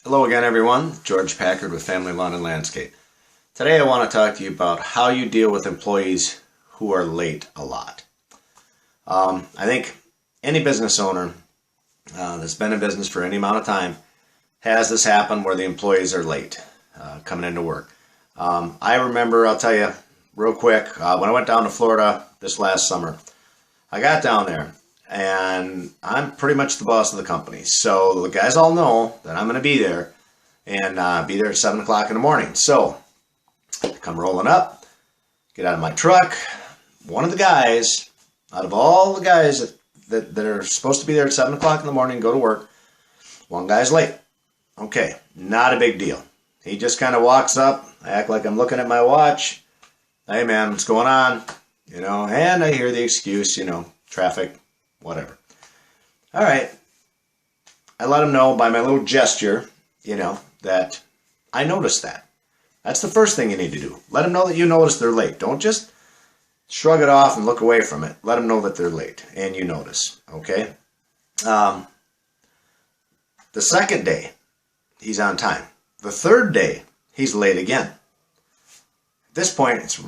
Hello again, everyone. George Packard with Family Lawn and Landscape. Today I want to talk to you about how you deal with employees who are late a lot. I think any business owner that's been in business for any amount of time has this happen where the employees are late coming into work. I remember, I'll tell you real quick, when I went down to Florida this last summer, I got down there and I'm pretty much the boss of the company. So the guys all know that I'm going to be there and be there at 7 o'clock in the morning. So I come rolling up, get out of my truck. One of the guys, out of all the guys that are supposed to be there at 7 o'clock in the morning and go to work, one guy's late. Okay, not a big deal. He just kind of walks up, I act like I'm looking at my watch. Hey man, what's going on? And I hear the excuse, traffic, whatever. All right. I let him know by my little gesture, that I noticed that. That's the first thing you need to do. Let them know that you notice they're late. Don't just shrug it off and look away from it. Let them know that they're late and you notice, okay? The second day, he's on time. The third day, he's late again. At this point, it's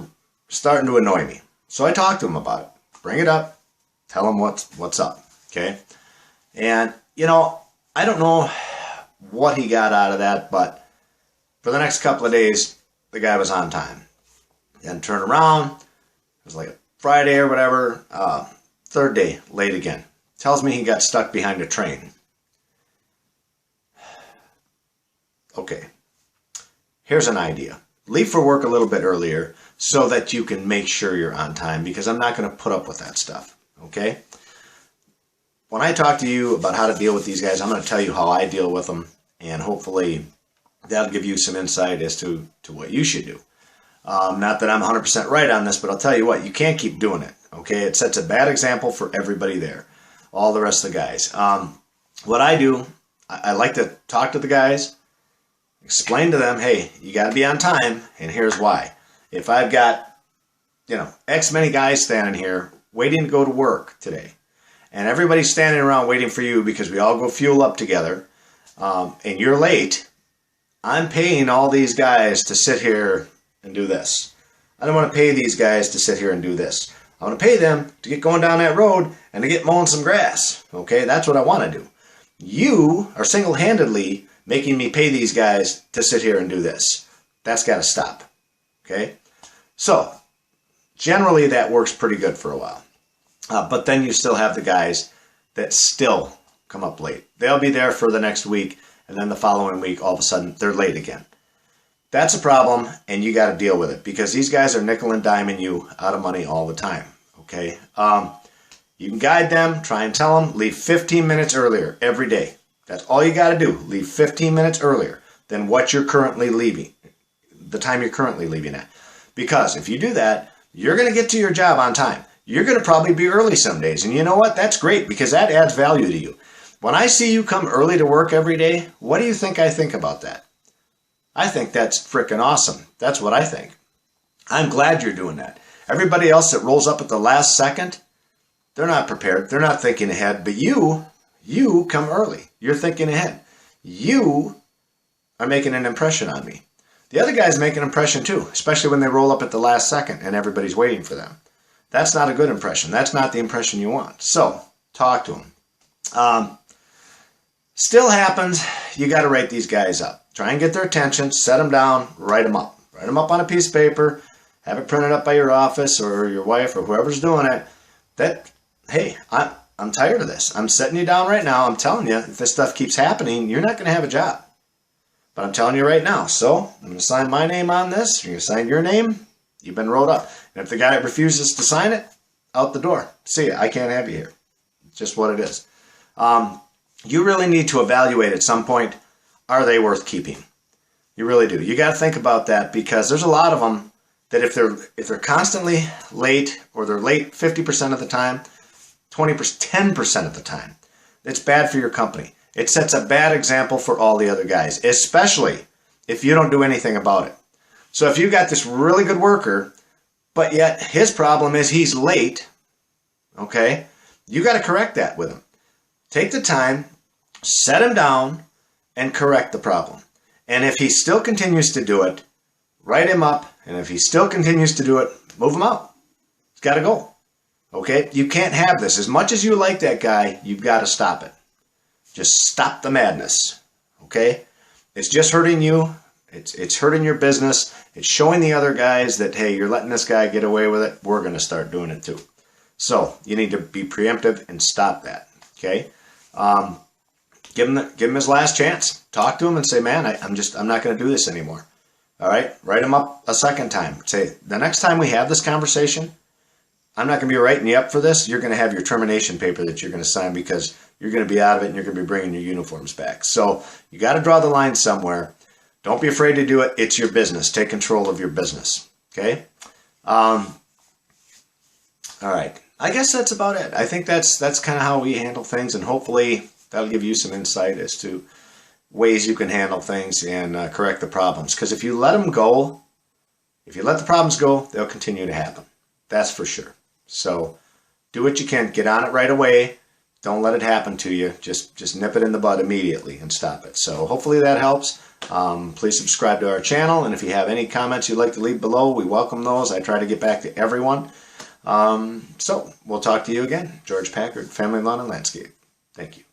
starting to annoy me. So I talk to him about it. Bring it up. Tell him what's up, okay? And, I don't know what he got out of that, but for the next couple of days, the guy was on time. Then turn around, it was like a Friday or whatever, third day, late again. Tells me he got stuck behind a train. Okay, here's an idea. Leave for work a little bit earlier so that you can make sure you're on time, because I'm not going to put up with that stuff, okay? When I talk to you about how to deal with these guys, I'm going to tell you how I deal with them, and hopefully that'll give you some insight as to what you should do. Not that I'm 100% right on this, but I'll tell you what, you can't keep doing it, okay? It sets a bad example for everybody there, all the rest of the guys. What I do, I like to talk to the guys, explain to them, hey, you got to be on time, and here's why. If I've got, X many guys standing here waiting to go to work today, and everybody's standing around waiting for you because we all go fuel up together, and you're late, I'm paying all these guys to sit here and do this. I don't want to pay these guys to sit here and do this. I want to pay them to get going down that road and to get mowing some grass. Okay, that's what I want to do. You are single-handedly making me pay these guys to sit here and do this. That's got to stop. Okay? So, generally that works pretty good for a while. But then you still have the guys that still come up late. They'll be there for the next week, and then the following week, all of a sudden, they're late again. That's a problem, and you got to deal with it, because these guys are nickel and diming you out of money all the time. Okay? You can guide them, try and tell them, leave 15 minutes earlier every day. That's all you got to do. Leave 15 minutes earlier than what you're currently leaving, the time you're currently leaving at. Because if you do that, you're going to get to your job on time. You're going to probably be early some days. And you know what? That's great, because that adds value to you. When I see you come early to work every day, what do you think I think about that? I think that's freaking awesome. That's what I think. I'm glad you're doing that. Everybody else that rolls up at the last second, they're not prepared. They're not thinking ahead. But you come early. You're thinking ahead. You are making an impression on me. The other guys make an impression too, especially when they roll up at the last second and everybody's waiting for them. That's not a good impression. That's not the impression you want. So, talk to them. Still happens, you got to write these guys up. Try and get their attention, set them down, write them up. Write them up on a piece of paper, have it printed up by your office or your wife or whoever's doing it. That, hey, I'm tired of this. I'm setting you down right now. I'm telling you, if this stuff keeps happening, you're not going to have a job. But I'm telling you right now. So, I'm going to sign my name on this. You're going to sign your name. You've been wrote up. And if the guy refuses to sign it, out the door. See ya. I can't have you here. It's just what it is. You really need to evaluate at some point, are they worth keeping? You really do. You got to think about that, because there's a lot of them that if they're constantly late, or they're late 50% of the time, 10% of the time, it's bad for your company. It sets a bad example for all the other guys, especially if you don't do anything about it. So if you got this really good worker, but yet his problem is he's late, okay, you got to correct that with him. Take the time, set him down, and correct the problem. And if he still continues to do it, write him up. And if he still continues to do it, move him out. He's got to go. Okay? You can't have this. As much as you like that guy, you've got to stop it. Just stop the madness. Okay? It's just hurting you. It's hurting your business. It's showing the other guys that, hey, you're letting this guy get away with it. We're going to start doing it too. So you need to be preemptive and stop that. Okay? Give him his last chance. Talk to him and say, man, I'm not going to do this anymore. All right? Write him up a second time. Say, the next time we have this conversation, I'm not going to be writing you up for this. You're going to have your termination paper that you're going to sign because you're going to be out of it and you're going to be bringing your uniforms back. So you got to draw the line somewhere. Don't be afraid to do it. It's your business. Take control of your business. Okay? All right. I guess that's about it. I think that's kind of how we handle things, and hopefully that'll give you some insight as to ways you can handle things and correct the problems. Because if you let them go, if you let the problems go, they'll continue to happen. That's for sure. So do what you can. Get on it right away. Don't let it happen to you. Just nip it in the bud immediately and stop it. So hopefully that helps. Please subscribe to our channel, and if you have any comments you'd like to leave below, we welcome those. I try to get back to everyone. So we'll talk to you again. George Packard, Family Lawn and Landscape. Thank you.